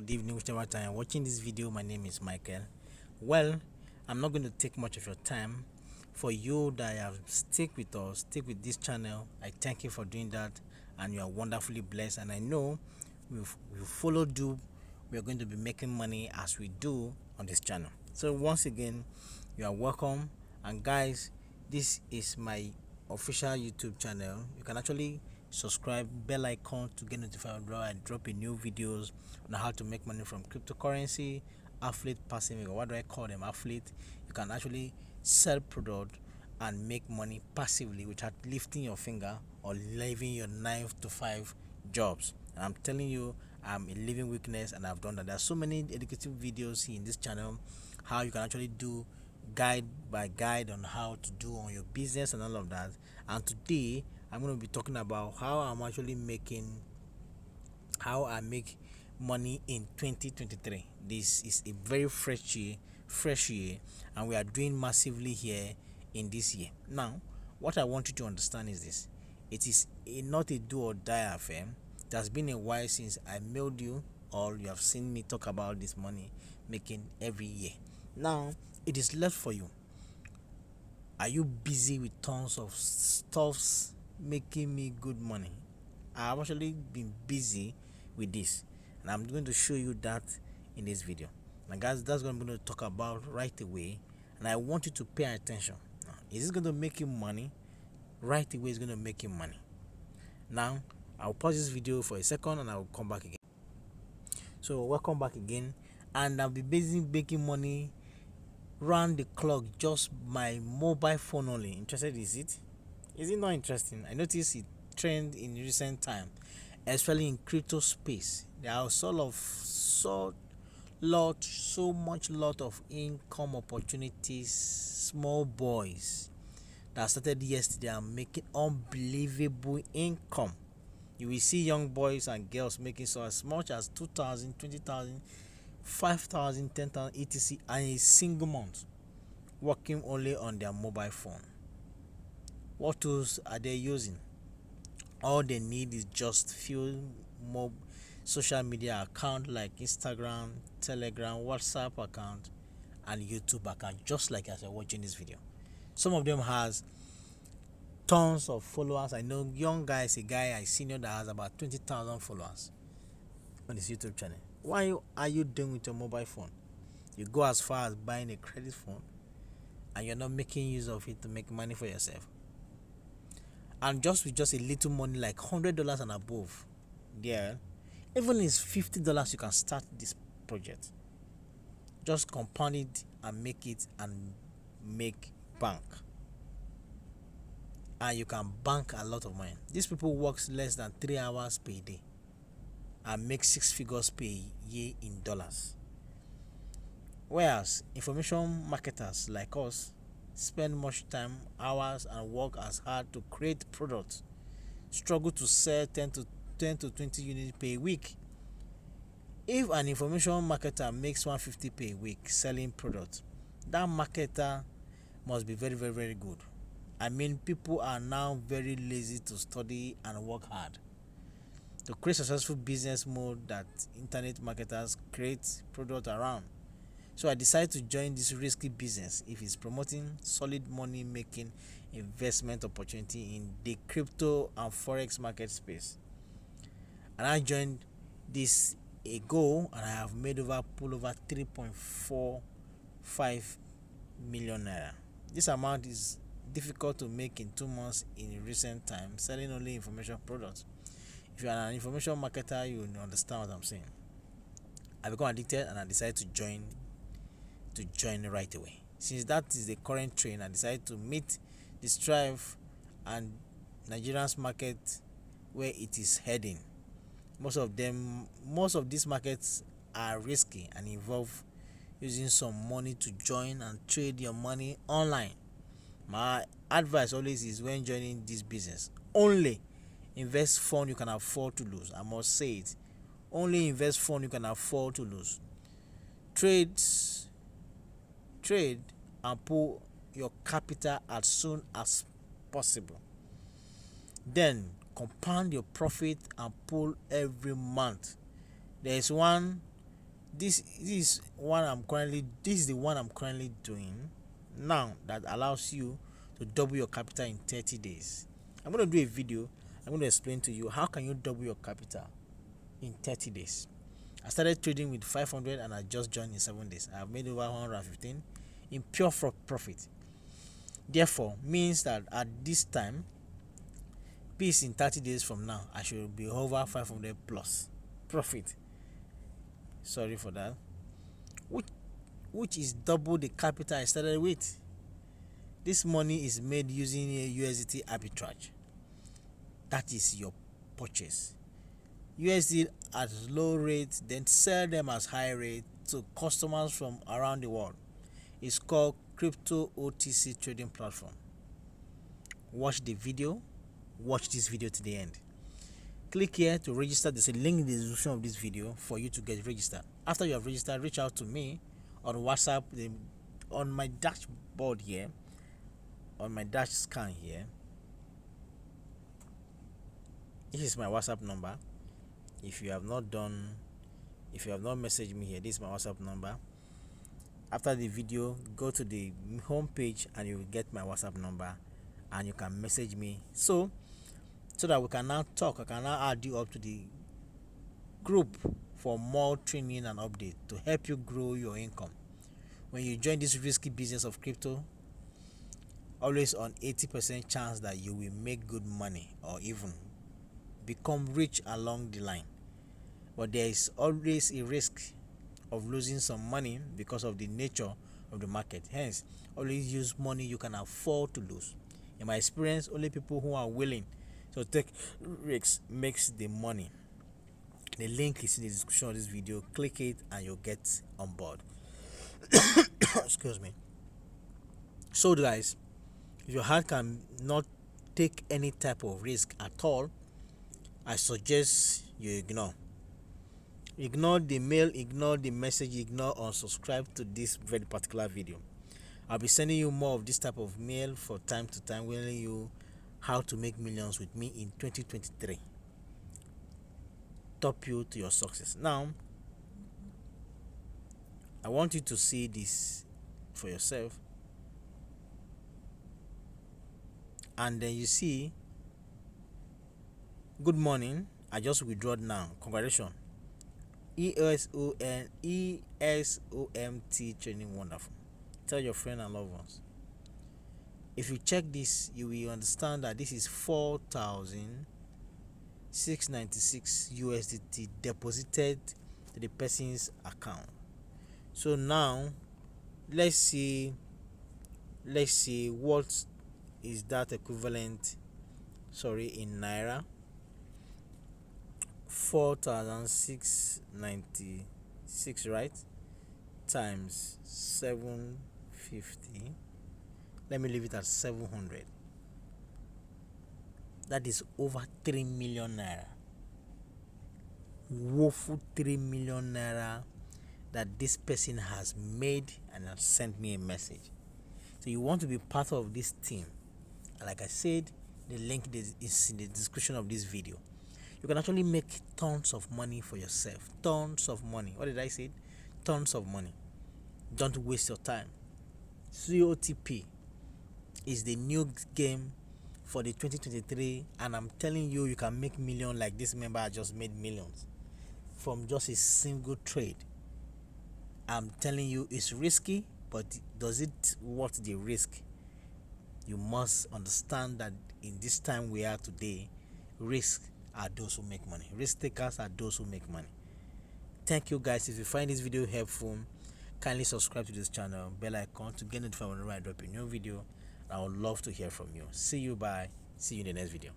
good evening, whichever time you're watching this video. My name is Michael. Well, I'm not going to take much of your time. For you that have stick with us, stick with this channel, I thank you for doing that, and you are wonderfully blessed. And I know we followed you. We are going to be making money as we do on this channel. So once again, you are welcome. And guys, this is my official YouTube channel. You can actually subscribe, bell icon to get notified when I drop a new videos on how to make money from cryptocurrency, affiliate, passive, or what do I call them, affiliate. You can actually sell product and make money passively without lifting your finger or leaving your 9 to 5 jobs. And I'm telling you, I'm a living witness, and I've done that. There are so many educative videos here in this channel, how you can actually do guide by guide on how to do on your business and all of that. And today I'm going to be talking about how I make money in 2023. This is a very fresh year, and we are doing massively here in this year. Now, what I want you to understand is this: it is not a do or die affair. It has been a while since I mailed you, or you have seen me talk about this money making every year. Now it is left for you. Are you busy with tons of stuffs making me good money? I've actually been busy with this, and I'm going to show you that in this video. Now guys, that's what I'm going to talk about right away, and I want you to pay attention. Now, is this going to make you money? Right away is going to make you money. Now I'll pause this video for a second and I'll come back again. So welcome back again, and I'll be busy making money round the clock, just my mobile phone only. Interested is it? Is it not interesting? I noticed it trend in recent time, especially in crypto space. There are so much lot of income opportunities. Small boys that started yesterday are making unbelievable income. You will see young boys and girls making so as much as 2,000, 20,000, 5,000, 10,000 etc. and a single month, working only on their mobile phone. What tools are they using? All they need is just few more social media account like Instagram, Telegram, WhatsApp account, and YouTube account, just like as you're watching this video. Some of them has tons of followers. I know young guys, a guy I senior that has about 20,000 followers on his YouTube channel. Why are you doing with your mobile phone? You go as far as buying a credit phone, and you're not making use of it to make money for yourself. And just with just a little money like $100 and above, there, even if it's $50, you can start this project. Just compound it and make it and make bank. And you can bank a lot of money. These people work less than 3 hours per day and make 6 figures per year in dollars. Whereas information marketers like us spend much time, hours, and work as hard to create products, struggle to sell 10 to 20 units per week. If an information marketer makes 150 per week selling products, that marketer must be very, very, very good. I mean, people are now very lazy to study and work hard to create successful business mode that internet marketers create product around. So I decided to join this risky business if it's promoting solid money making investment opportunity in the crypto and forex market space. And I joined this ago, and I have made over 3.45 million naira. This amount is difficult to make in 2 months in recent time, selling only information products. If you are an information marketer, you will understand what I'm saying. I become addicted and I decided to join right away. Since that is the current trend, I decided to meet the strive and Nigerian's market where it is heading. Most of these markets are risky and involve using some money to join and trade your money online. My advice always is, when joining this business, only invest fund you can afford to lose. I must say it. Only invest fund you can afford to lose. Trade and pull your capital as soon as possible. Then compound your profit and pull every month. There is one This is the one I'm currently doing now, that allows you to double your capital in 30 days. I'm going to do a video. I'm going to explain to you how can you double your capital in 30 days. I started trading with 500 and I just joined in 7 days. I've made over 115 in pure profit. Therefore, means that at this time, peace, in 30 days from now, I should be over 500 plus profit. Sorry for that. Which is double the capital I started with. This money is made using a USDT arbitrage. That is your purchase. USD at low rate, then sell them as high rate to customers from around the world. It's called crypto OTC trading platform. Watch the video. Watch this video to the end. Click here to register. There's a link in the description of this video for you to get registered. After you have registered, reach out to me on WhatsApp. On my dashboard here, on my dash scan here, this is my WhatsApp number. If you have not messaged me here, this is my WhatsApp number. After the video, go to the home page and you will get my WhatsApp number and you can message me so that we can now talk. I can now add you up to the group for more training and update to help you grow your income. When you join this risky business of crypto, always on 80% chance that you will make good money or even become rich along the line. But there is always a risk of losing some money because of the nature of the market. Hence, always use money you can afford to lose. In my experience, only people who are willing to take risks makes the money. The link is in the description of this video. Click it and you'll get on board. Excuse me. So guys, if your heart can not take any type of risk at all, I suggest you ignore the mail, ignore the message, ignore unsubscribe to this very particular video. I'll be sending you more of this type of mail for time to time, telling you how to make millions with me in 2023. Top you to your success. Now, I want you to see this for yourself, and then you see, good morning, I just withdrew now. Congratulations. ESOMT training, wonderful. Tell your friend and loved ones. If you check this, you will understand that this is 4,696 USDT deposited to the person's account. So now let's see what is that equivalent, in naira. 4,696, right, times 750. Let me leave it at 700. That is over 3 million naira. Woeful 3 million naira that this person has made and has sent me a message. So you want to be part of this team. And like I said, the link is in the description of this video. You can actually make tons of money for yourself. Tons of money. What did I say? Tons of money. Don't waste your time. COTP is the new game for the 2023, and I'm telling you, you can make millions like this member just made millions from just a single trade. I'm telling you, it's risky, but does it worth the risk? You must understand that in this time we are today, risk are those who make money. Risk takers are those who make money. Thank you guys. If you find this video helpful, kindly subscribe to this channel, bell icon to get notified whenever I drop a new video. I would love to hear from you. See you in the next video.